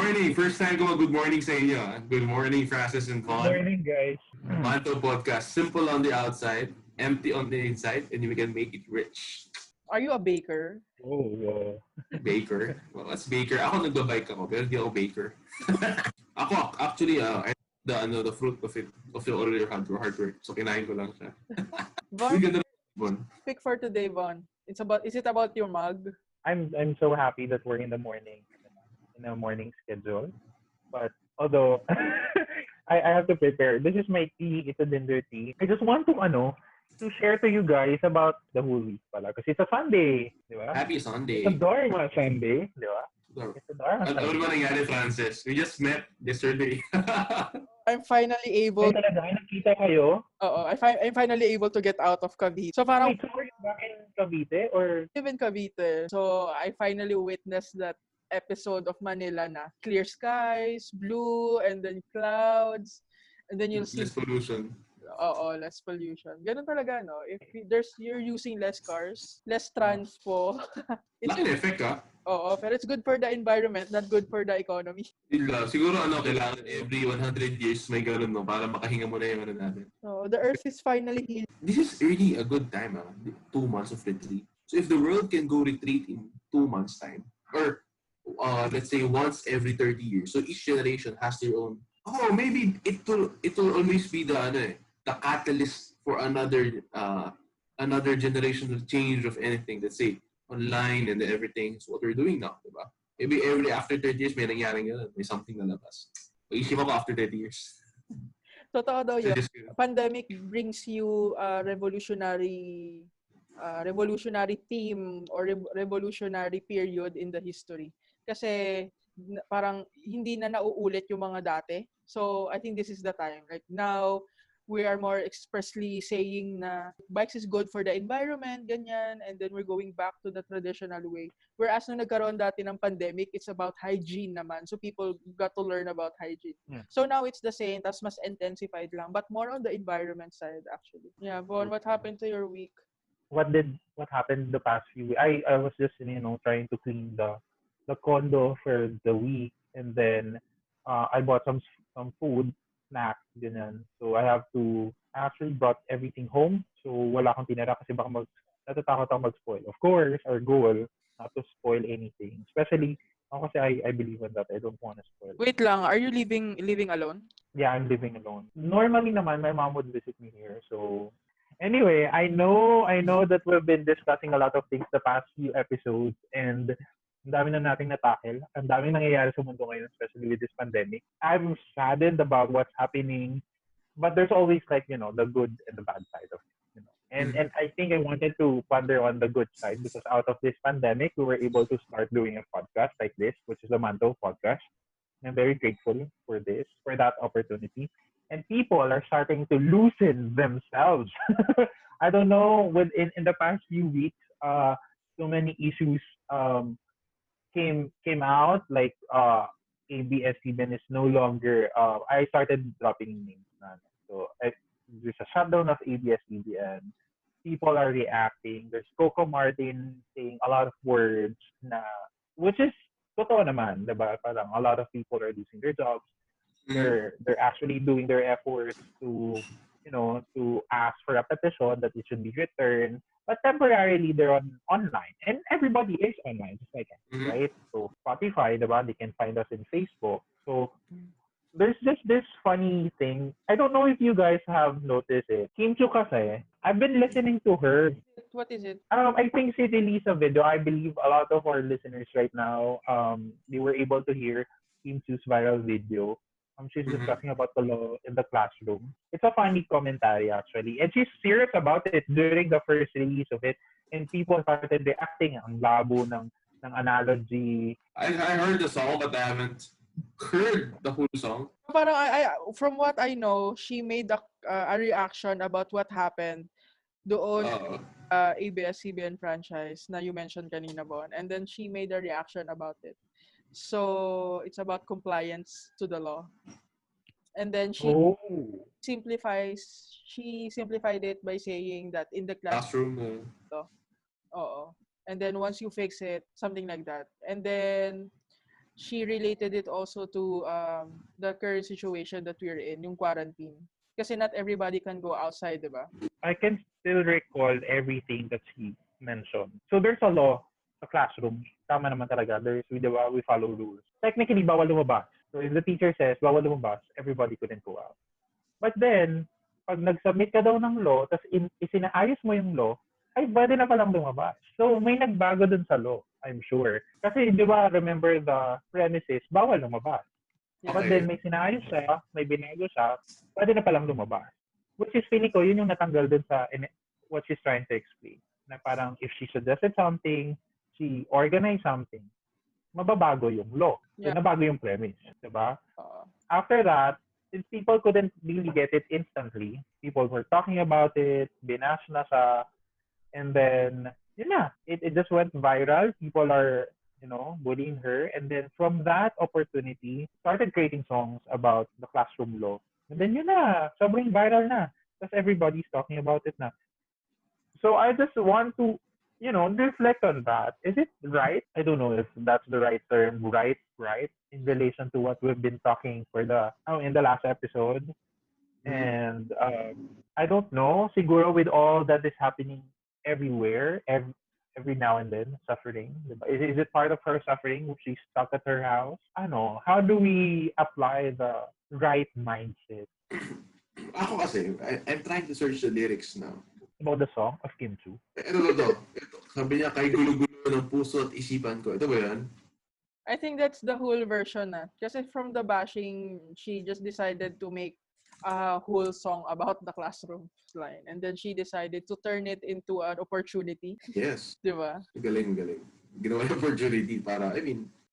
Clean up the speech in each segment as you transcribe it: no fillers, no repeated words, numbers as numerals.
morning! First time ko mag-good morning sa inyo. Good morning, Francis and Good Vaughn. morning, guys. Mantou Podcast. Simple on the outside, empty on the inside, and we can make it rich. Are you a baker? Oh, Baker? Well, what's baker? Ako nagbabike ako, pero di ako baker. Ako, actually, the fruit of it, of the earlier hard work. So, kinain ko lang siya. Von, Ganda na, Von. pick for today, Von. Is it about your mug? I'm so happy that we're in the morning schedule. But although I have to prepare. This is my tea. It's a ginger tea. I just want to share to you guys about the whole week pala. Kasi it's a Sunday, di ba? Happy Sunday. It's a Dharma Sunday, di ba? It's a Dharma Ano Sunday. ba nangyari, Francis? We just met yesterday. I'm finally able. Ay, talaga, nakita kayo? Oo, I'm finally able to get out of Cavite. So parang Wait, so were you back in Cavite? Or I live in Cavite. So I finally witnessed that episode of Manila na clear skies, blue, and then clouds, and then you'll see Less pollution. less pollution. Ganun talaga, no? If you're using less cars, less transpo. Laki na effect, ha? Oo, pero it's good for the environment, not good for the economy. Yun lang. Siguro kailangan every 100 years may ganun, no? Para makahinga mo na yung natin. So the earth is finally healed. This is really a good time, 2 months of retreat. So if the world can go retreat in 2 months' time, or let's say once every 30 years, so each generation has their own. Oh, maybe it will always be the catalyst for another generational change of anything. Let's say online and everything. So what we're doing now, diba? Maybe after 30 years may nangyaring ganun, may something na labas. Isip ako after 30 years. Totoo daw yun. Just Pandemic brings you a revolutionary theme or revolutionary period in the history. Kasi parang hindi na nauulit yung mga dati. So I think this is the time. Like now, we are more expressly saying na bikes is good for the environment, ganyan, and then we're going back to the traditional way. Whereas nung nagkaroon dati ng pandemic, it's about hygiene naman. So people got to learn about hygiene. Yeah. So now it's the same, tas mas intensified lang, but more on the environment side actually. Yeah, Von, what happened to your week? what happened the past few weeks? I was just trying to clean the condo for the week, and then I bought some food, snacks, ganyan. So I actually brought everything home. So wala akong tinira kasi baka natatakot ako mag-spoil. Of course, our goal not to spoil anything. Especially ako kasi I believe in that. I don't want to spoil. Wait lang, are you living alone? Yeah, I'm living alone. Normally naman my mom would visit me here. So anyway, I know that we've been discussing a lot of things the past few episodes, and ang dami na nating natakil. Ang dami nangyayari sa mundo ngayon, especially with this pandemic. I'm saddened about what's happening, but there's always the good and the bad side of it. And I think I wanted to ponder on the good side because out of this pandemic, we were able to start doing a podcast like this, which is the Mantou Podcast. I'm very grateful for that opportunity. And people are starting to loosen themselves. I don't know, in the past few weeks, so many issues came out, like ABS-CBN is no longer. I started dropping names na. So there's a shutdown of ABS-CBN. People are reacting. There's Coco Martin saying a lot of words which is totoo naman, diba? Parang a lot of people are losing their jobs. They're actually doing their efforts to ask for a petition that it should be returned. But temporarily, they're online. And everybody is online, just like us, right? So Spotify, diba? They can find us in Facebook. So there's just this funny thing. I don't know if you guys have noticed it. Kim Chu kasi, I've been listening to her. What is it? I think she released a video. I believe a lot of our listeners right now, they were able to hear Kim Chu's viral video. She's discussing about the law in the classroom. It's a funny commentary, actually. And she's serious about it during the first release of it. And people started reacting. Ang labo ng analogy. I heard the song, but I haven't heard the whole song. Parang from what I know, she made a reaction about what happened doon ABS-CBN franchise na you mentioned kanina, Bon. And then she made a reaction about it. So it's about compliance to the law. And then she simplified it by saying that in the classroom. And then once you fix it, something like that. And then she related it also to the current situation that we're in, yung quarantine. Kasi not everybody can go outside, di ba? I can still recall everything that she mentioned. So there's a law sa classroom. Tama naman talaga. We follow rules. Technically, bawal lumabas. So if the teacher says, bawal lumabas, everybody couldn't go out. But then, pag nag-submit ka daw ng law, tapos isinaayos mo yung law, ay pwede na palang lumabas. So may nagbago dun sa law, I'm sure. Kasi di ba, remember the premises, bawal lumabas. Yeah. But then may sinayos siya, may binago siya, pwede na palang lumabas. Which is, feeling ko, yun yung natanggal dun sa what she's trying to explain. Na parang if she suggested something, she organized something, mababago yung law. So Yeah. nabago yung premise. Diba? After that, since people couldn't really get it instantly, people were talking about it, binash na siya, and then, yun na, it just went viral. People are, bullying her. And then from that opportunity, started creating songs about the classroom law. And then yun na, sobrang viral na. Because everybody's talking about it na. So I just want to, reflect on that. Is it right? I don't know if that's the right term, right, in relation to what we've been talking in the last episode. And I don't know, siguro with all that is happening everywhere, every now and then, suffering. Is it part of her suffering? She's stuck at her house? I don't know. How do we apply the right mindset? Ako kasi, I'm trying to search the lyrics now. About the song of Kim Chu? Ito. Sabi niya, kay gulo-gulo ng puso at isipan ko. Ito ba yan? I think that's the whole version na. Kasi from the bashing, she just decided to make a whole song about the classroom line. And then she decided to turn it into an opportunity. Yes. Di ba? Galing. Ginawa yung opportunity para,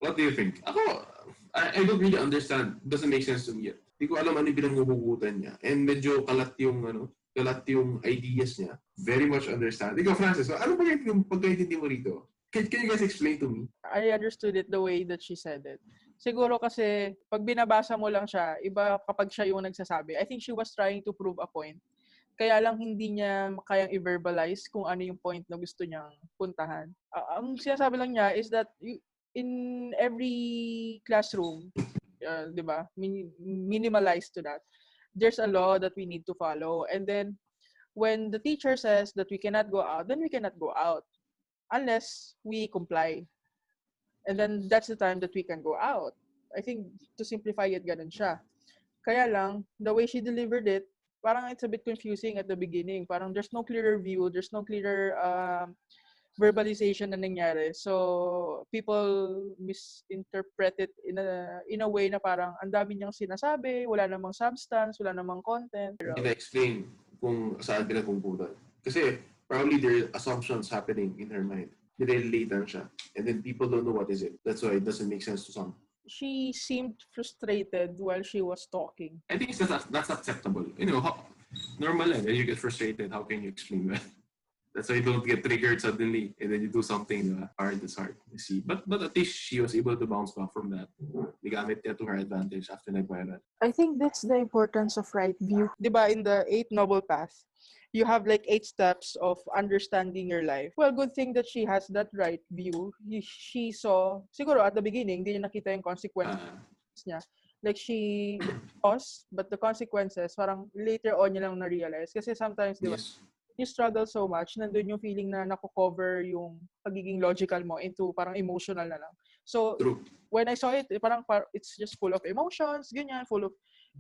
what do you think? Ako, I don't really understand. Doesn't make sense to me yet. Hindi ko alam ano yung pinanghuhugutan niya. And medyo kalat yung ideas niya. Very much understand. Ikaw, Francis, ano ba yung pagkaintindi mo rito? Can you guys explain to me? I understood it the way that she said it. Siguro kasi, pag binabasa mo lang siya, iba kapag siya yung nagsasabi. I think she was trying to prove a point. Kaya lang hindi niya kayang i-verbalize kung ano yung point na gusto niyang puntahan. Ang sinasabi lang niya is that in every classroom, di ba, minimalized to that, there's a law that we need to follow. And then, when the teacher says that we cannot go out, then we cannot go out. Unless we comply. And then that's the time that we can go out. I think to simplify it, ganun siya. Kaya lang, the way she delivered it, parang it's a bit confusing at the beginning. Parang there's no clearer view, there's no clearer verbalization na nangyari. So, people misinterpret it in a way na parang ang dami niyang sinasabi, wala namang substance, wala namang content. Ina-explain kung saan pinagpumputan. Kasi, probably there are assumptions happening in her mind. Nire-relate lang siya. And then people don't know what is it. That's why it doesn't make sense to some. She seemed frustrated while she was talking. I think that's acceptable. Normal when you get frustrated, how can you explain that? That's why you don't get triggered suddenly and then you do something hard. It's hard to see. But at least she was able to bounce back from that. Nigamit niya to her advantage after nag-viral. I think that's the importance of right view. Diba, in the 8 Noble Path, you have like 8 steps of understanding your life. Well, good thing that she has that right view. She saw, siguro at the beginning, hindi niya nakita yung consequences niya. Like she paused, but the consequences, parang later on niya lang na-realize. Kasi sometimes, diba, you struggle so much, nandun yung feeling na nako-cover yung pagiging logical mo into parang emotional na lang. So, when I saw it, parang it's just full of emotions, ganyan, full of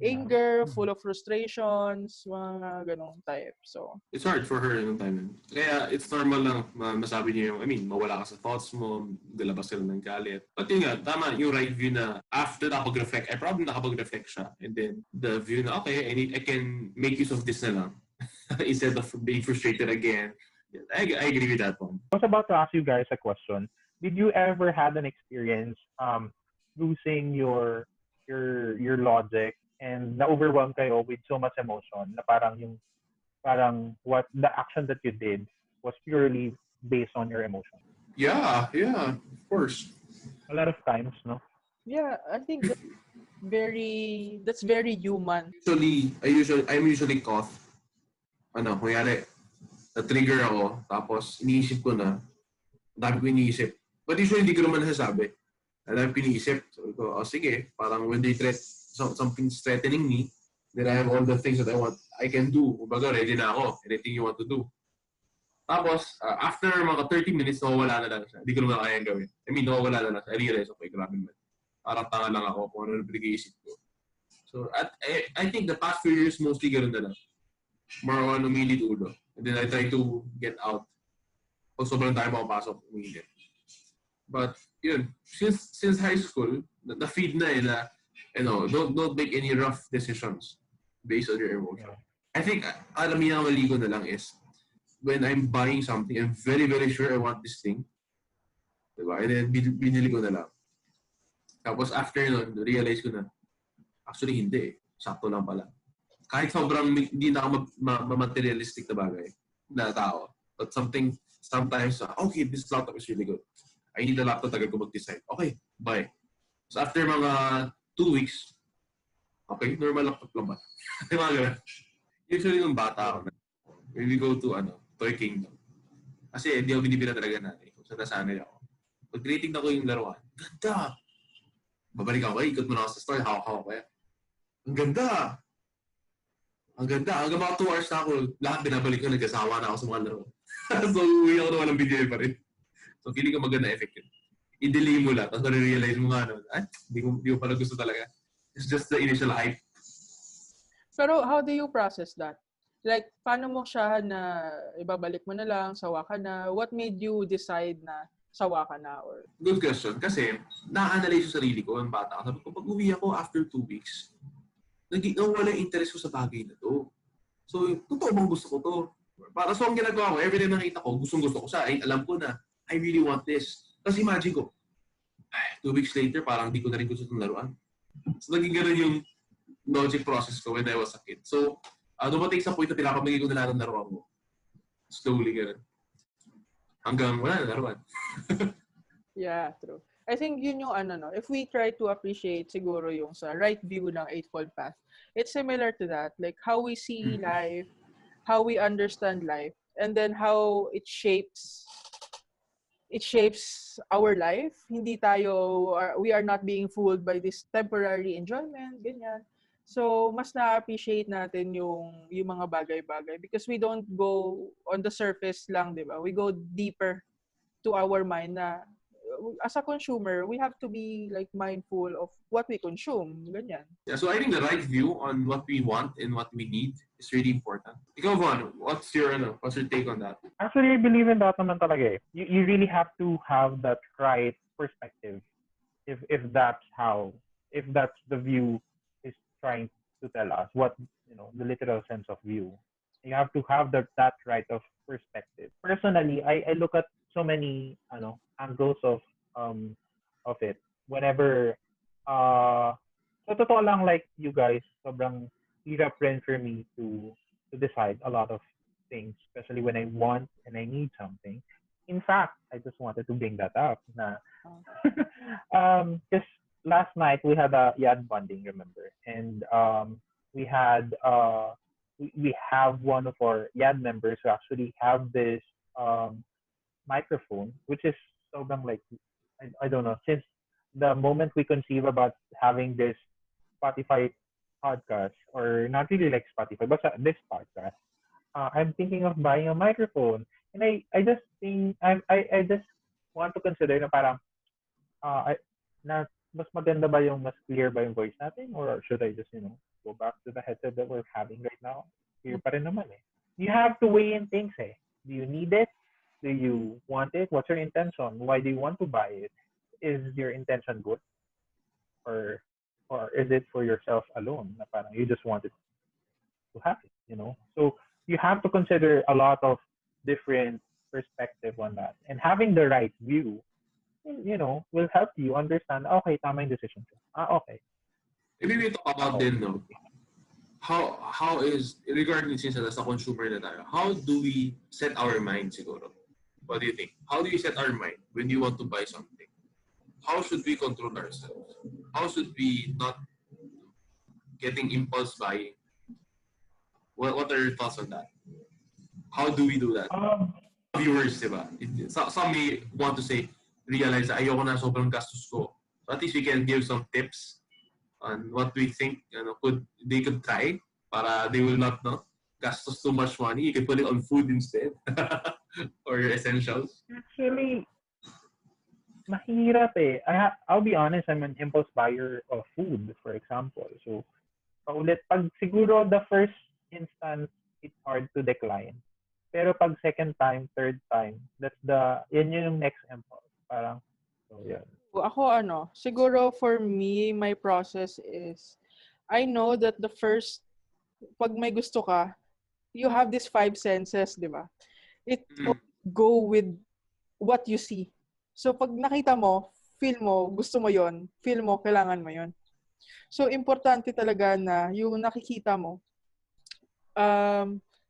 anger, full of frustrations, mga ganong type. So, it's hard for her yung time. Kaya it's normal lang masabi niya mawala ka sa thoughts mo, galabas ka lang ng galit. But yun nga, tama, yung right view na after nakapag-reflect, I probably nakapag-reflect siya. And then the view na, okay, I can make use of this na lang. Instead of being frustrated again. I agree with that one. I was about to ask you guys a question. Did you ever have an experience losing your logic and na-overwhelm kayo with so much emotion na parang what the action that you did was purely based on your emotion? Yeah, of course. A lot of times, no? Yeah, I think that's very human. I'm usually caught. Kunyari, na-trigger ako, tapos iniisip ko na, dami ko iniisip. But usually, hindi ko naman nasasabi. And I'm piniisip. So ko, sige, parang when they something's threatening me, then I have all the things that I can do. Kumbaga, ready na ako. Anything you want to do. Tapos, after mga 30 minutes, nawawala na lang siya. Hindi ko naman kayang gawin. I mean, nawawala na lang siya. I realize, okay, grabe man. Parang tanga lang ako kung ano na pinag-iisip ko. So, I think the past few years, mostly ganun na lang. More on umilit ulo. And then I try to get out. Pag sobrang tayo makapasok, umilit. But, yun, since high school, na-feed na na, don't make any rough decisions based on your emotion. I think, alam niya ang maligo na lang is, when I'm buying something, I'm very, very sure I want this thing. Diba? And then, binili ko na lang. Tapos, after nun, realize ko na, actually, hindi. Sakto lang pala. Kahit sobrang hindi na ako materialistic na bagay na tao. But sometimes, okay, this laptop is really good. I need a laptop, tagal ko mag-decide. Okay, buy. So, after mga 2 weeks, okay, normal laptop lang ba? Usually, nung bata ako na, when we go to, Toy Kingdom. Kasi hindi ako binibira talaga natin. Kung saan nasanay ako. Pag tinitignan ko yung laruan, ganda! Babalik ako, ikot mo na ako sa store, hawak-hawak ko yan. Ang ganda! Ang ganda! Hanggang mga 2 hours na ako, lahat binabalik ko, nagkasawa na ako sa mga laro. So, uwi ako na walang video pa rin. So, feeling ko maganda effect yun. I-delay mo lang, tapos ma-realize mo nga, hindi ko pala gusto talaga. It's just the initial hype. Pero how do you process that? Like, paano mo siya na ibabalik mo na lang, sawa ka na? What made you decide na sawa ka na? Or... Good question. Kasi, na-analyze yung sarili ko, yung bata. Sabi ko, pag uwi ako after 2 weeks, nawala yung interest ko sa bagay na to. So, totoo bang gusto ko to? Para so, ang ginagawa ko, every time nakita ko, gustong-gusto ko siya. Ay, alam ko na, I really want this. Kasi imagine ko, 2 weeks later, parang di ko na rin gusto itong laruan. So, naging ganun yung logic process ko when I was a kid. So, dumating sa point na pinapamigay ko na lahat ng laruan mo. Slowly, ganun. Hanggang wala na laruan. Yeah, true. I think yun yung if we try to appreciate siguro yung sa right view ng Eightfold Path, it's similar to that. Like how we see life, how we understand life, and then how it shapes our life. Hindi tayo, we are not being fooled by this temporary enjoyment, ganyan. So, mas na-appreciate natin yung mga bagay-bagay because we don't go on the surface lang, di ba? We go deeper to our mind na as a consumer, we have to be like mindful of what we consume, ganyan. Yeah, so I think the right view on what we want and what we need is really important. Ikaw, Von, what's your take on that? Actually, I believe in that naman talaga eh. You really have to have that right perspective if that's the view is trying to tell us what, the literal sense of view. You have to have that right of perspective. Personally, I look at so many angles of it whenever so totoo lang, like you guys, sobrang hirap rin for me to decide a lot of things, especially when I want and I need something. In fact, I just wanted to bring that up na because last night we had a yad bonding, remember, and we had we have one of our yad members who actually have this microphone, which is sobrang like I don't know, since the moment we conceive about having this Spotify podcast, or not really like Spotify, but this podcast, I'm thinking of buying a microphone, and I just think I just want to consider na parang na mas maganda ba yung mas clear ba yung voice natin, or should I just go back to the headset that we're having right now? Clear pa rin naman eh. You have to weigh in things eh. Do you need it? Do you want it? What's your intention? Why do you want to buy it? Is your intention good? Or is it for yourself alone? Na parang you just want it to have it, So you have to consider a lot of different perspective on that. And having the right view, will help you understand, okay, tama yung decision ko. Okay. Maybe we talk about then, how is, regarding since as a consumer na tayo, how do we set our mind siguro? What do you think? How do you set our mind when you want to buy something? How should we control ourselves? How should we not getting impulse buying? What are your thoughts on that? How do we do that? Viewers, diba? Some may want to say, realize na ayoko na sobrang gastos ko. at least we can give some tips on what we think they could try para they will not gastos too much money. You can put it on food instead or your essentials. Actually, mahirap eh. I'll be honest, I'm an impulse buyer of food, for example. So, pag siguro the first instance, it's hard to decline. Pero pag second time, third time, yan yung next impulse. Parang, so yan. Ako siguro for me, my process is, I know that the first, pag may gusto ka, you have these 5 senses, di ba? It go with what you see. So pag nakita mo, feel mo, gusto mo yon, feel mo, kailangan mo yon. So importante talaga na yung nakikita mo,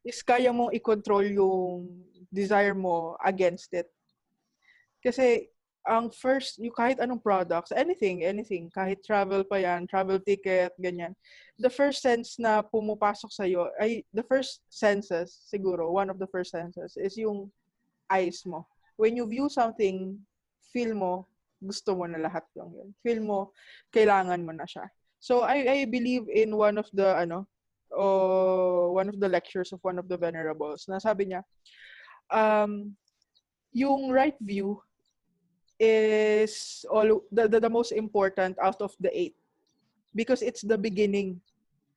is kaya mong i-control yung desire mo against it. Kasi ang first, yung kahit anong products, anything, kahit travel pa yan, travel ticket, ganyan. The first sense na pumapasok sa'yo, the first senses, siguro, one of the first senses, is yung eyes mo. When you view something, feel mo, gusto mo na lahat yung yun. Feel mo, kailangan mo na siya. So, I believe in one of the lectures of one of the venerables, na sabi niya, yung right view is the most important out of the 8 because it's the beginning,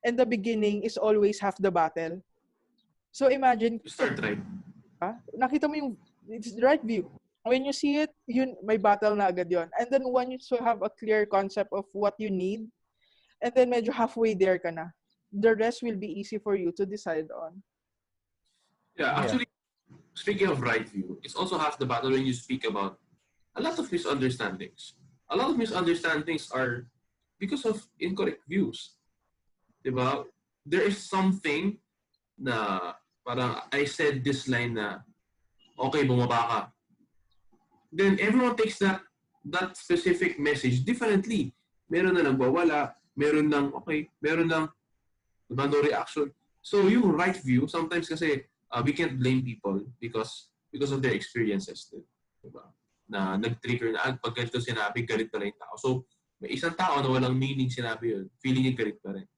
and the beginning is always half the battle. So imagine, start right. Nakita mo yung it's the right view. When you see it, yun may battle na agad yun. And then once you have a clear concept of what you need, and then medyo halfway there ka na, the rest will be easy for you to decide on. Yeah, actually, speaking of right view, it's also half the battle when you speak about a lot of misunderstandings. A lot of misunderstandings are because of incorrect views. Diba? There is something na parang I said this line na, okay, bumaba ka. Then everyone takes that specific message differently. Meron na nagbawala, meron ng okay, meron ng diba, no reaction. So yung right view, sometimes kasi we can't blame people because of their experiences. Diba? Na nag-trigger na pag ganito sinabi, galit pa rin yung tao. So, may isang tao na walang meaning sinabi yun, feeling yung galit pa rin.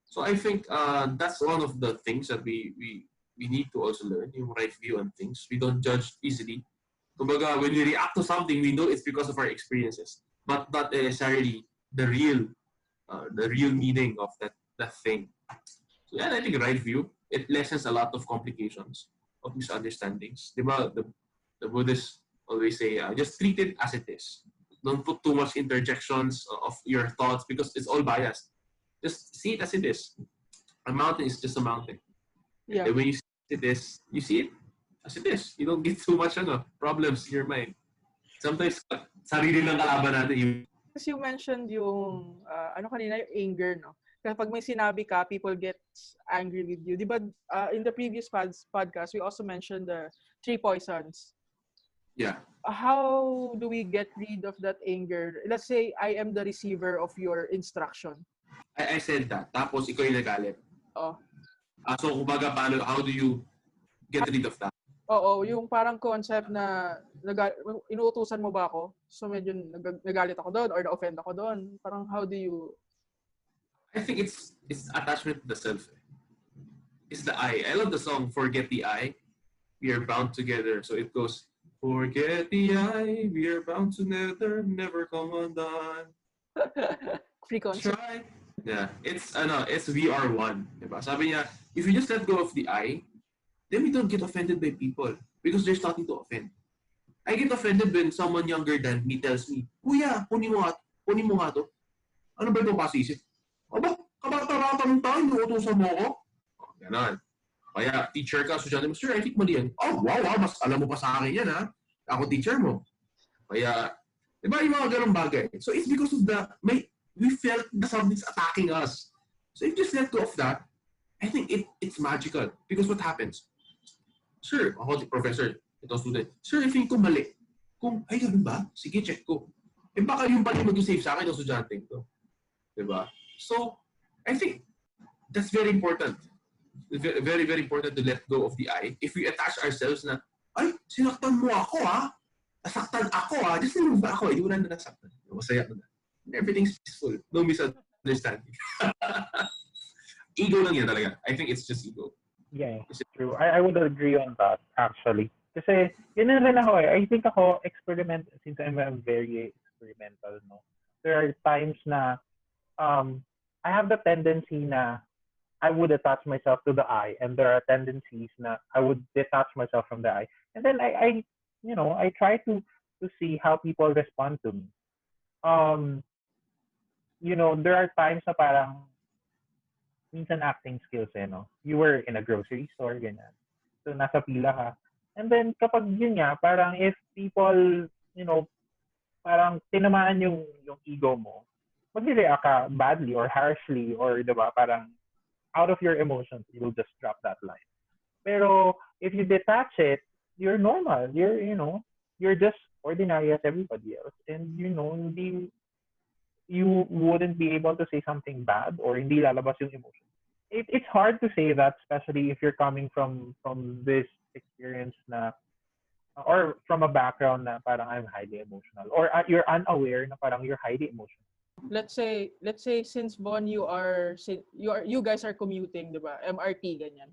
So, I think that's one of the things that we need to also learn, yung right view on things. We don't judge easily. Kumbaga, when we react to something, we know it's because of our experiences, but not necessarily the real meaning of that thing. So, yeah, I think right view, it lessens a lot of complications of misunderstandings. Diba, the Buddhists always say, just treat it as it is. Don't put too much interjections of your thoughts because it's all biased. Just see it as it is. A mountain is just a mountain. Yeah. And when you see it as it is. You don't get too much problems in your mind. Sometimes, sarili lang kalaban natin. Because you mentioned yung, kanina, yung anger, no? Kapag may sinabi ka, people get angry with you. Di ba, in the previous podcast, we also mentioned the 3 poisons. Yeah. How do we get rid of that anger? Let's say I am the receiver of your instruction. I said that. Tapos ikaw yung nagalit. Oh. So, kumbaga, how do you get rid of that? Oo, yung parang concept na inuutusan mo ba ako? So, medyo nagalit ako doon or na-offend ako doon. Parang how do you... I think it's attachment to the self. It's the I. I love the song, Forget the I. We are bound together. So it goes... Forget the I, we are bound to never come undone. Free concept. Try. Yeah, it's we are one. Diba? Sabi niya, if you just let go of the I, then we don't get offended by people because there's nothing to offend. I get offended when someone younger than me tells me, Kuya, kunin mo nga to. Ano ba itong pasisip? Aba, kabata-bata ng tao, inuutosan mo ako? Oh, ganon. Kaya, teacher ka, estudyante mo, sir, I think mali yan. Oh, wow, mas alam mo pa sa akin yan, ha? Ako teacher mo. Kaya, di ba yung mga ganong bagay? So, it's because of we felt that something's attacking us. So, if you just let go of that, I think it's magical. Because what happens? Sir, ako, professor, itong student, sir, I think ko mali. Kung, ay, ganun ba? Sige, check ko. Eh, baka yung pala mag-save sa akin, itong estudyante ko. Di ba? So, I think that's very important. Very, very important to let go of the I. If we attach ourselves na, ay, sinaktan mo ako, ha? Nasaktan ako, ha? Just remove ako, hindi mo na nasaktan. Masaya mo na. everything's peaceful. No misunderstanding. Ego lang yan talaga. I think it's just ego. Yeah, true. I would agree on that, actually. Kasi, yun na rin ako eh. I think ako, since I'm a very experimental, no? There are times na, I have the tendency na I would attach myself to the I, and there are tendencies na I would detach myself from the I. And then I try to see how people respond to me. There are times na parang minsan acting skills no? You were in a grocery store, ganyan. So, nasa pila ka. And then, kapag yun nga, parang if people, parang tinamaan yung ego mo, mag-react ka badly or harshly or, diba, parang out of your emotions, you'll just drop that line. Pero, if you detach it, you're normal. You're just ordinary as everybody else. And, you wouldn't be able to say something bad or hindi lalabas yung emotion. It's hard to say that, especially if you're coming from this experience na, or from a background na parang I'm highly emotional, or you're unaware na parang you're highly emotional. Let's say since Bon, you guys are commuting, diba? MRT ganyan.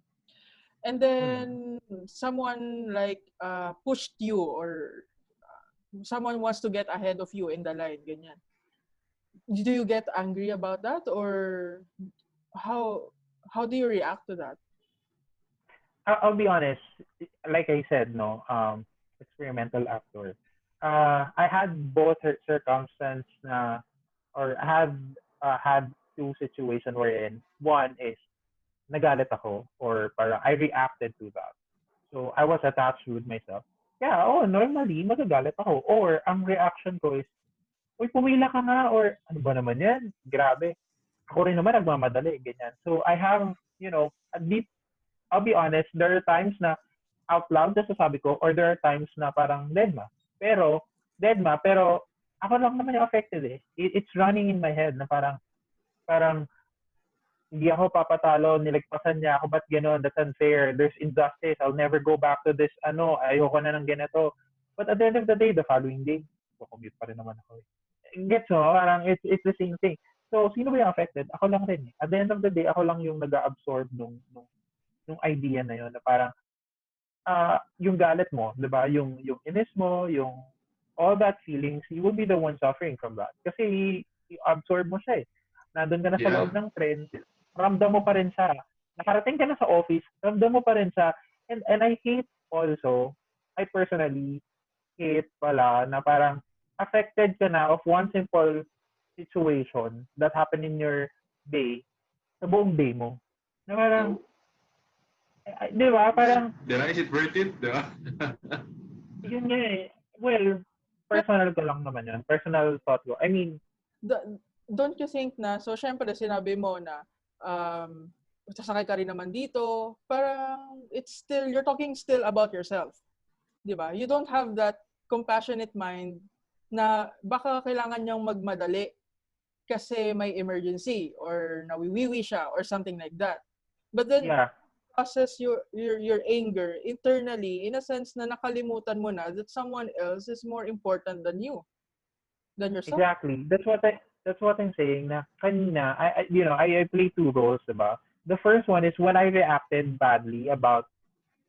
And then someone like pushed you, or someone wants to get ahead of you in the line, ganyan. Do you get angry about that, or how do you react to that? I'll be honest. Like I said, experimental actor. I had both circumstances or I had two situations wherein one is nagalit ako, or parang I reacted to that. So I was attached with myself. Yeah, normally magagalit ako. Or ang reaction ko is, uy, pumila ka nga, or ano ba naman yan? Grabe. Ako rin naman nagmamadali, ganyan. So I have, I'll be honest, there are times na out loud na sasabi ko, or there are times na parang deadma. Pero ako lang naman yung affected eh. It's running in my head na parang hindi ako papatalo, nilagpasan niya ako, ba't gano'n? That's unfair. There's injustice. I'll never go back to this, ayoko na ng ganito. But at the end of the day, the following day, commute pa rin naman ako. Gets mo? Parang it's the same thing. So, sino ba yung affected? Ako lang rin. At the end of the day, ako lang yung nag-absorb nung idea na yun, na parang yung galit mo, di ba? Yung inis mo, yung all that feelings, you will be the one suffering from that. Kasi i-absorb mo siya eh. Nandun ka na sa loob ng tren, ramdam mo pa rin siya. Nakarating ka na sa office, ramdam mo pa rin siya. And I hate also, I personally hate pala na parang affected ka na of one simple situation that happened in your day, sa buong day mo. Na parang, di ba? Parang, is it worth it? Di ba? Yun nga eh. Well, personal ko lang naman yun. Personal thought ko. I mean, don't you think na, so syempre sinabi mo na, sasakay ka rin naman dito, parang you're talking still about yourself. Di ba? You don't have that compassionate mind na baka kailangan niyang magmadali kasi may emergency or nawiwiwi siya or something like that. But then, process your anger internally in a sense na nakalimutan mo na that someone else is more important than yourself. Exactly. That's what I'm saying na kanina, I play two roles, diba? The first one is when I reacted badly about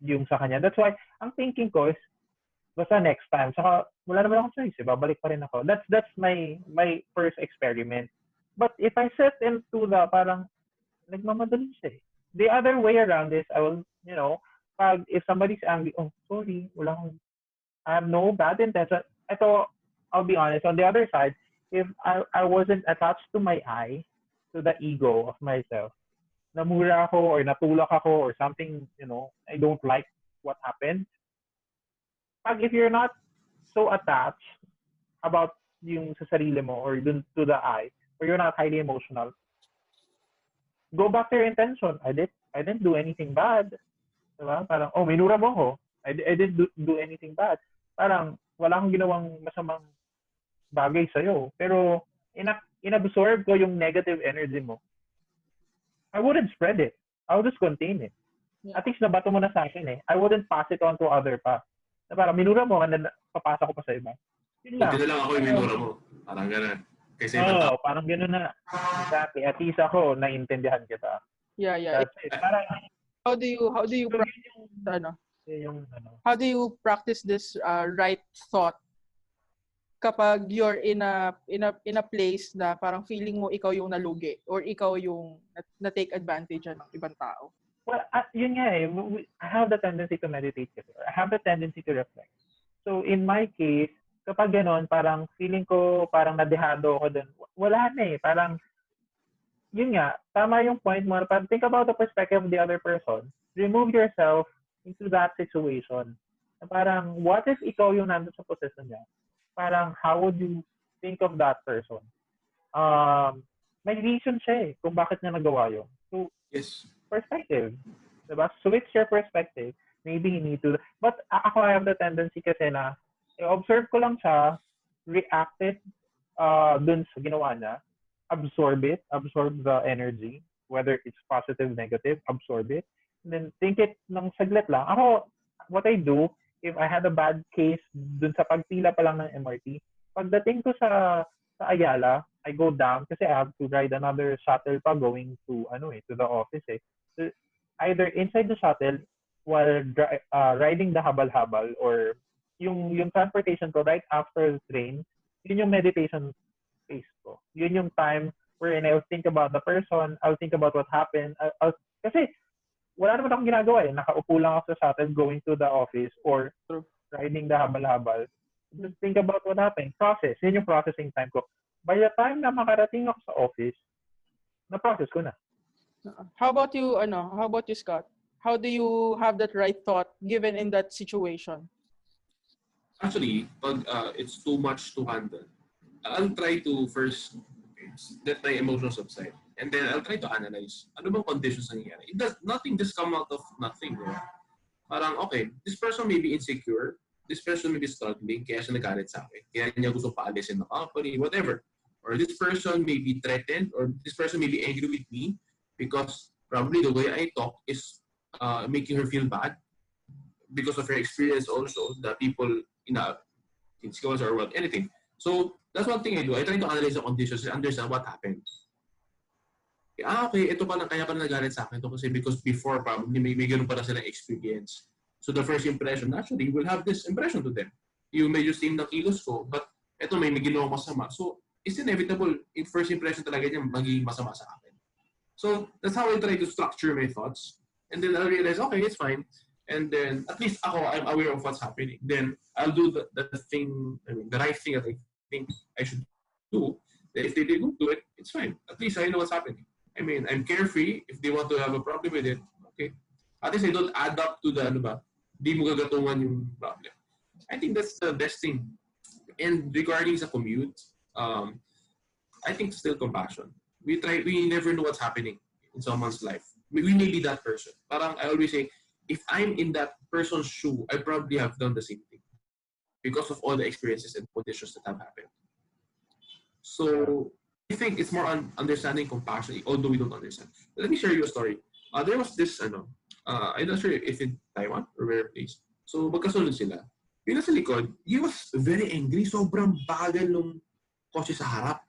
yung sa kanya. That's why, ang thinking ko is, basta next time. Saka, wala naman akong choice. Babalik pa rin ako. That's my first experiment. But if I set into the parang, nagmamadali siya eh. The other way around is, I will, if somebody's angry, sorry, I have no bad intention. Ito, I'll be honest, on the other side, if I wasn't attached to my I, to the ego of myself, namura ako or natulak ako or something, I don't like what happened. If you're not so attached about yung sa sarili mo or dun to the I, or you're not highly emotional, go back to your intention. I didn't do anything bad. Diba? Parang, minura mo ako. I didn't do anything bad. Parang, wala akong ginawang masamang bagay sa'yo. Pero, inabsorb ko yung negative energy mo. I wouldn't spread it. I would just contain it. Yeah. At least nabato mo na sa akin eh. I wouldn't pass it on to other pa. Na parang minura mo, papasa ko pa sa iba. Yun lang. Hindi na lang ako yung minura mo. Parang gano'n. Kaysa ibang tao. Parang gano'n na. Exactly. At least ako, naiintindihan kita. Yeah. That's it. Parang, How do you so yun practice How do you practice this right thought kapag you're in a place na parang feeling mo ikaw yung nalugi or ikaw yung na take advantage ng ibang tao? Well, yun nga eh. I have the tendency to meditate kasi. I have the tendency to reflect. So, in my case, kapag gano'n, parang feeling ko parang nadehado ako dun. Wala na eh. Parang, yun nga, tama yung point mo. Parang think about the perspective of the other person. Remove yourself into that situation. Parang, what if ikaw yung nandun sa position niya? Parang, how would you think of that person? May reason siya eh, kung bakit niya nagawa yun. So, yes. Perspective. Diba? Switch your perspective. Maybe you need to. But ako, I have the tendency kasi na, observe ko lang siya, react it dun sa ginawa niya, absorb the energy, whether it's positive, negative, absorb it, and then think it ng saglit lang. Ako, what I do, if I had a bad case dun sa pagpila pa lang ng MRT, pagdating ko sa Ayala, I go down kasi I have to ride another shuttle pa going to the office eh. So, either inside the shuttle while riding the habal-habal or yung transportation ko right after the train, yun yung meditation space ko. Yun yung time wherein I'll think about the person, I'll think about what happened. Kasi wala naman akong ginagawa eh. Nakaupo lang ako sa shuttle going to the office or riding the habal-habal. Just think about what happened. Process. Yun yung processing time ko. By the time na makarating ako sa office, na-process ko na. How about you, Scott? How do you have that right thought given in that situation? Actually, pag it's too much to handle, I'll try to first let my emotions subside. And then I'll try to analyze ano bang conditions nangyayari. Nothing just come out of nothing. Right? Parang, okay, this person may be insecure, this person may be struggling, kaya siya nagalit sa akin. Kaya niya gusto paalisin ng company, whatever. Or this person may be threatened, or this person may be angry with me because probably the way I talk is making her feel bad because of her experience also, the people in skills or what, anything. So, that's one thing I do. I try to analyze the conditions and understand what happened. Okay, ito kaya pa nagalit sa akin ito kasi because before probably may ganun pa na silang experience. So the first impression, naturally, will have this impression to them. You may just think ng kilos ko, but ito may ginawa masama. So it's inevitable, in first impression talaga niya magiging masama sa akin. So that's how I try to structure my thoughts. And then I'll realize, okay, it's fine. And then at least ako, I'm aware of what's happening. Then I'll do the right thing that I think I should do. If they didn't do it, it's fine. At least I know what's happening. I mean, I'm carefree. If they want to have a problem with it, okay. At least I don't add up to the, di mo gagatungan yung problem. I think that's the best thing. And regarding sa commute, I think still compassion. We never know what's happening in someone's life. We may be that person. Parang I always say, if I'm in that person's shoe, I probably have done the same thing because of all the experiences and conditions that have happened. So, I think it's more on understanding compassion, although we don't understand. Let me share you a story. There was this, I'm not sure if in Taiwan or where place. So, magkasunod sila. Yung nasa likod, he was very angry. Sobrang bagal nung kotse sa harap.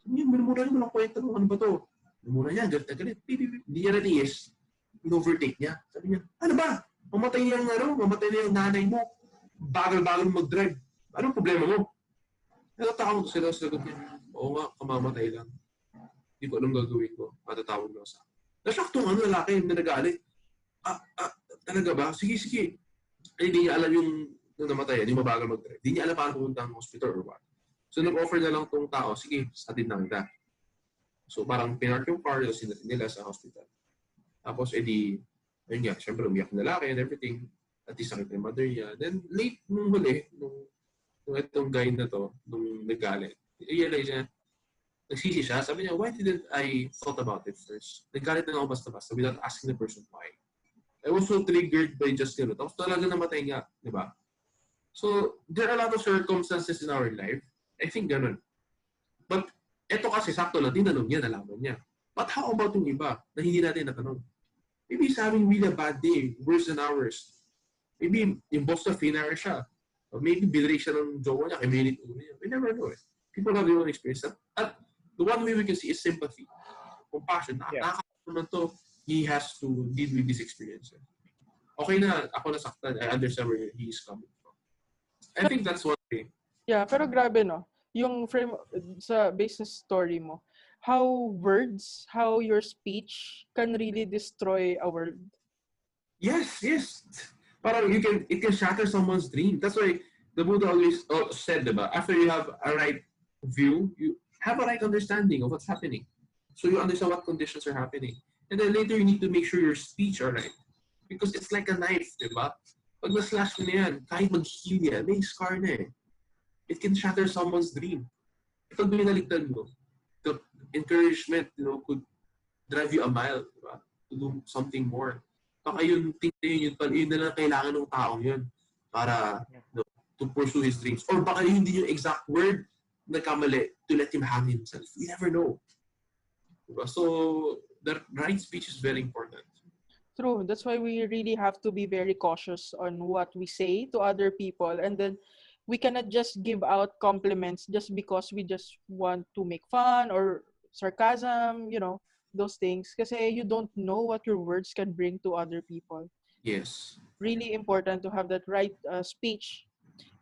Sabi niya, minumura mo lang kwenta nung ano ba to? Minumura niya, galit na galit. Hindi niya na-tiyes. In-overtake niya. Sabi niya, ano ba? Mamatay na yung nanay mo. Bagal-bagal mag-drive. Anong problema mo? Natatawag ko sila sa likod niya. Oo nga, kamamatay lang. Hindi ko anong gagawin ko. Matatawag lang sa akin. Nashock tong lalaki na nagalit. Talaga ba? Sige. Hindi niya alam yung namatay, yung mabagal mag-drive. Hindi niya alam paano pumunta ang hospital or what. So, nag-offer na lang tong tao, sige, satid na kita. So, parang pinark yung car, sinatin nila sa hospital. Tapos, ayun nga, syempre, umiyak na lalaki and everything. At least sakit na yung mother niya. Then, late nung huli, nung itong guy na to, nung nagalit, realize niya, nagsisi siya, sabi niya, why didn't I thought about it first? Naggalit na ako basta-basta without asking the person why. I was so triggered by just tapos talaga namatay nga, di ba? So, there are a lot of circumstances in our life. I think ganun. But, eto kasi, sakto lang, tinanong niya, nalaman niya. But how about yung iba na hindi natin natanong? Maybe he's having really a bad day, worse than ours. Maybe yung boss na finare siya. Or maybe binrake siya ng jowa niya, kay minute ulo niya. We never know it. People have their own experience. At the one way we can see is sympathy, compassion. Yeah. Naman to, he has to deal with this experience. Okay na, ako nasaktan. I understand where he is coming from. I think that's one way. Yeah, pero grabe no. Yung frame sa business story mo, how your speech can really destroy a world. Yes. Parang it can shatter someone's dream. That's why the Buddha always said, diba? After you have a right view, you have a right understanding of what's happening. So you understand what conditions are happening. And then later you need to make sure your speech are right. Because it's like a knife, diba? Pag na-slash mo na yan, kahit mag-heal yan, may scar na eh. It can shatter someone's dream. Pag binaligtad mo, the encouragement, could drive you a mile, diba? To do something more. Baka yun na lang kailangan ng taong yun para to pursue his dreams. Or baka yun din yung exact word na kamali to let him hang himself. We never know. Diba? So, the right speech is very important. True. That's why we really have to be very cautious on what we say to other people. And then we cannot just give out compliments just because we just want to make fun or sarcasm, those things. Kasi you don't know what your words can bring to other people. Yes. Really important to have that right speech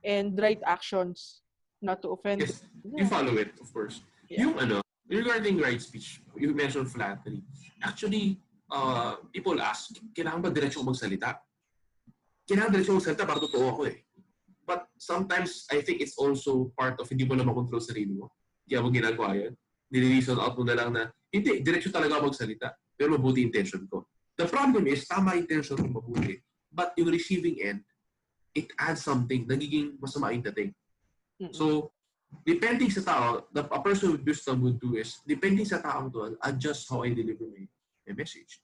and right actions, not to offend. Yes. Yeah. You follow it, of course. Yeah. Regarding right speech, you mentioned flattery. Actually, people ask, kailangan ba diretso ko magsalita? Kailangan diretso ko magsalita para totoo ako eh. But sometimes, I think it's also part of hindi mo na makontrol sarili mo. Kaya mo ginagawa yan. Nire-reason out mo na lang na, hindi, diretso talaga ako magsalita. Pero mabuti intention ko. The problem is, tama intention ko mabuti. But yung receiving end, it adds something, nagiging masama yung dating. So, depending sa tao, a person with wisdom would do is, depending sa taong to, adjust how I deliver my message.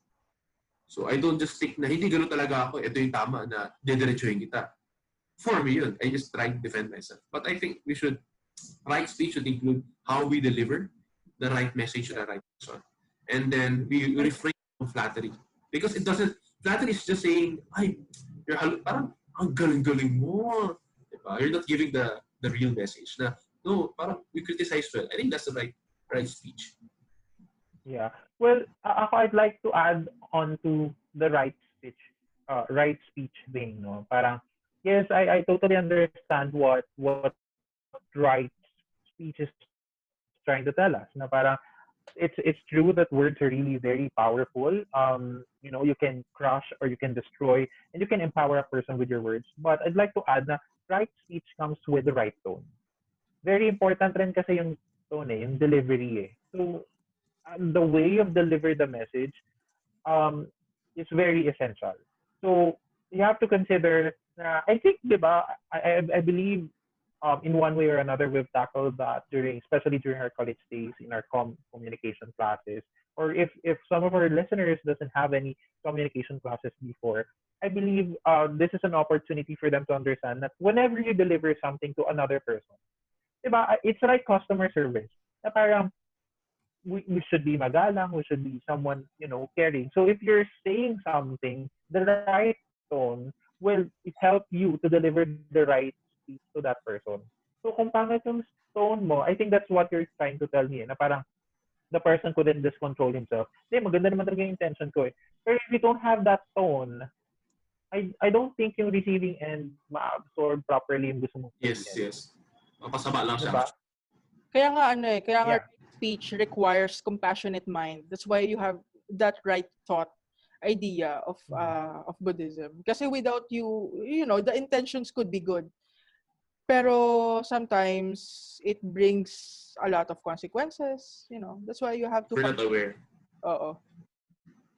So, I don't just think na, hindi gano'n talaga ako, ito yung tama na didiretsuhin kita. For me yun, I just try to defend myself. But I think right speech should include how we deliver the right message to the right person. And then we refrain from flattery. Because flattery is just saying, ay, parang, ang galing-galing mo. Diba? You're not giving the real message. Na, no, parang we criticize well. I think that's the right speech. Yeah. Well, I'd like to add on to the right speech thing. No? Parang, yes, I totally understand what right speech is trying to tell us. Na parang, it's true that words are really very powerful. You can crush or you can destroy and you can empower a person with your words. But I'd like to add na right speech comes with the right tone. Very important rin kasi yung tone yung delivery So the way you deliver the message is very essential. So you have to consider I think, diba, I believe in one way or another, we've tackled that especially during our college days in our communication classes. Or if some of our listeners doesn't have any communication classes before, I believe this is an opportunity for them to understand that whenever you deliver something to another person, diba, it's like customer service. Na parang we should be magalang, we should be someone, caring. So if you're saying something, the right tone will help you to deliver the right speech to that person. So kung pangit yung tone mo, I think that's what you're trying to tell me. Na parang the person couldn't just control himself. Maganda naman talaga yung intention ko Pero if you don't have that tone, I don't think yung receiving end ma-absorb properly yung gusto mong sabihin. Yes. Mapasama lang siya. Diba? Kaya nga speech requires compassionate mind. That's why you have that right thought idea of Buddhism. Kasi without the intentions could be good. Pero sometimes it brings a lot of consequences, That's why you have to... We're not aware. Oo.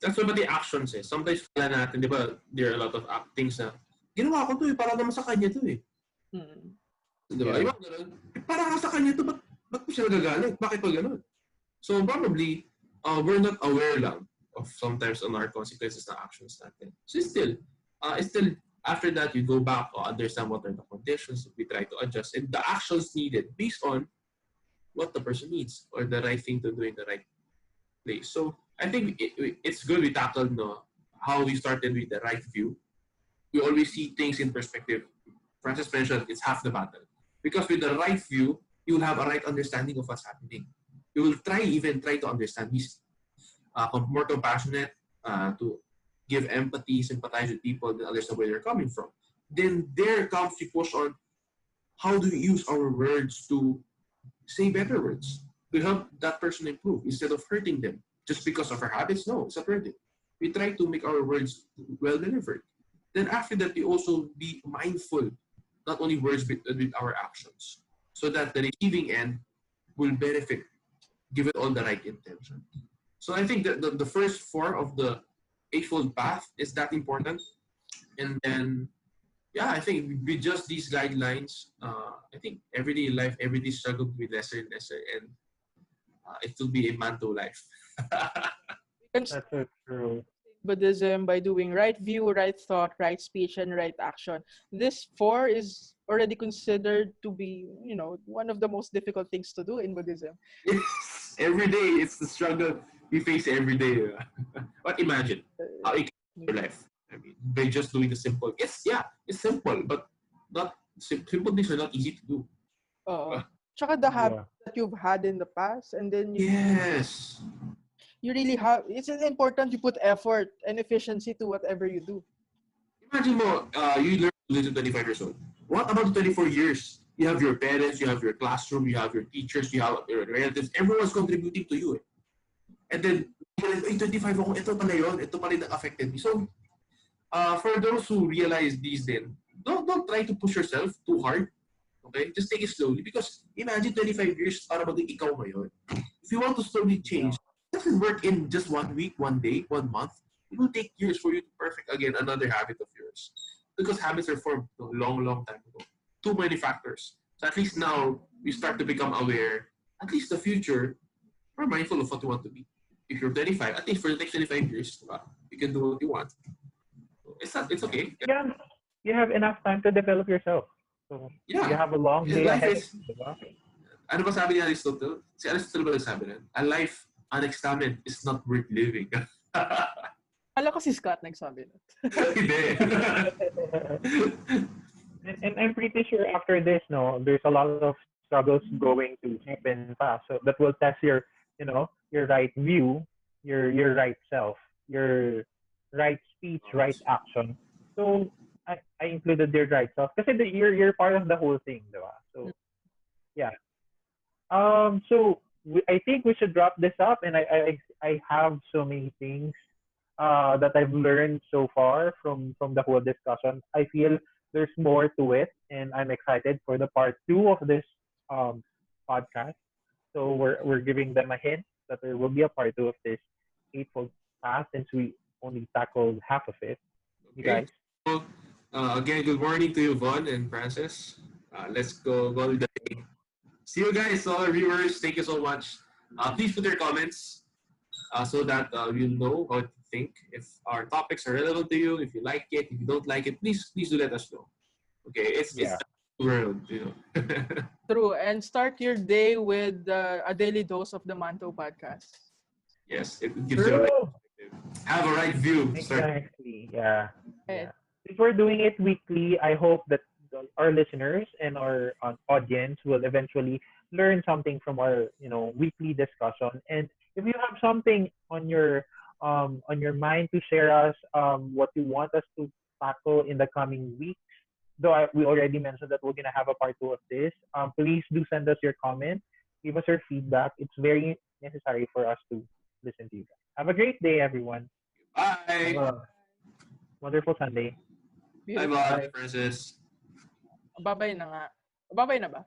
That's why the actions Sometimes pala natin, di ba, there are a lot of things na, ginawa ko to para naman sa kanya to Di ba? Yeah. Para sa kanya to, ba't mo siya nagagalit? Bakit pa ganun? So probably, we're not aware lang of sometimes on our consequences na actions natin. So it's still, after that, you go back or understand what are the conditions, we try to adjust, and the actions needed based on what the person needs or the right thing to do in the right place. So I think it's good we tackled how we started with the right view. We always see things in perspective. Francis mentioned it's half the battle. Because with the right view, you will have a right understanding of what's happening. You will try to understand. Be more compassionate, to give empathy, sympathize with people, and understand where they're coming from. Then there comes the push on how do we use our words to say better words to help that person improve instead of hurting them just because of our habits. No, it's not worth it. We try to make our words well delivered. Then after that, we also be mindful, not only words but with our actions, so that the receiving end will benefit, given all the right intention. So I think that the first four of the Eightfold Path is that important. And then, yeah, I think with just these guidelines, I think everyday life, everyday struggle will be lesser and lesser, and it will be a Mantou life. And That's so true. Buddhism by doing right view, right thought, right speech, and right action. This four is already considered to be, one of the most difficult things to do in Buddhism. Yes, every day it's the struggle we face every day. But imagine how it can be your life. I mean, by just doing the simple. It's simple, but not simple things are not easy to do. Tsaka the habit Yeah. that you've had in the past, and then Yes. you really have, it's important you put effort and efficiency to whatever you do. Imagine mo, you learn to live at 25 years old. What about the 24 years? You have your parents, you have your classroom, you have your teachers, you have your relatives. Everyone's contributing to you. And then, 25 ako, ito pala yun. Ito pala yung affected me. So, for those who realize these then, don't try to push yourself too hard. Okay? Just take it slowly. Because imagine 25 years para maging ikaw ngayon. If you want to slowly change, it doesn't work in just 1 week, 1 day, 1 month. It will take years for you to perfect, again, another habit of yours. Because habits are formed a long, long time ago. Too many factors. So at least now, we start to become aware. At least the future, we're mindful of what you want to be. If you're 25, at least for the next 25 years, you can do what you want. So it's okay. Yeah, you have enough time to develop yourself. So you Yeah. have a long day Life ahead. is, ano ba sabi ni Aristotle? Si Aristotle ba nagsabi na? A life unexamined is not worth living. Alam ko si Scott nagsabi na. Hindi. And I'm pretty sure after this, no, there's a lot of struggles going to happen fast. So that will test your right view, your right self, your right speech, right action. So I included your right self because you're part of the whole thing, diba? So yeah. So I think we should wrap this up, and I have so many things that I've learned so far from the whole discussion. I feel there's more to it, and I'm excited for the part two of this um, podcast. So we're giving them a hint that there will be a part two of this Eightfold Path since we only tackled half of it. You Okay. guys. So, again, good morning to you, Von and Francis. Let's go with the day. See you guys, all our viewers. Thank you so much. Please put your comments so that we'll know how to think. If our topics are relevant to you, if you like it, if you don't like it, please do let us know. Okay, it's the world, True. And start your day with a daily dose of the Mantou Podcast. Yes, it gives you a right perspective. Have a right view. Exactly. Yeah. And If we're doing it weekly, I hope that our listeners and our audience will eventually learn something from our weekly discussion. And if you have something on your mind to share us, what you want us to tackle in the coming weeks, though we already mentioned that we're gonna have a part two of this. Please do send us your comments, give us your feedback. It's very necessary for us to listen to you guys. Have a great day, everyone. Have Bye. a wonderful Sunday. Bye, Von, Francis. babay na nga. Babay na ba?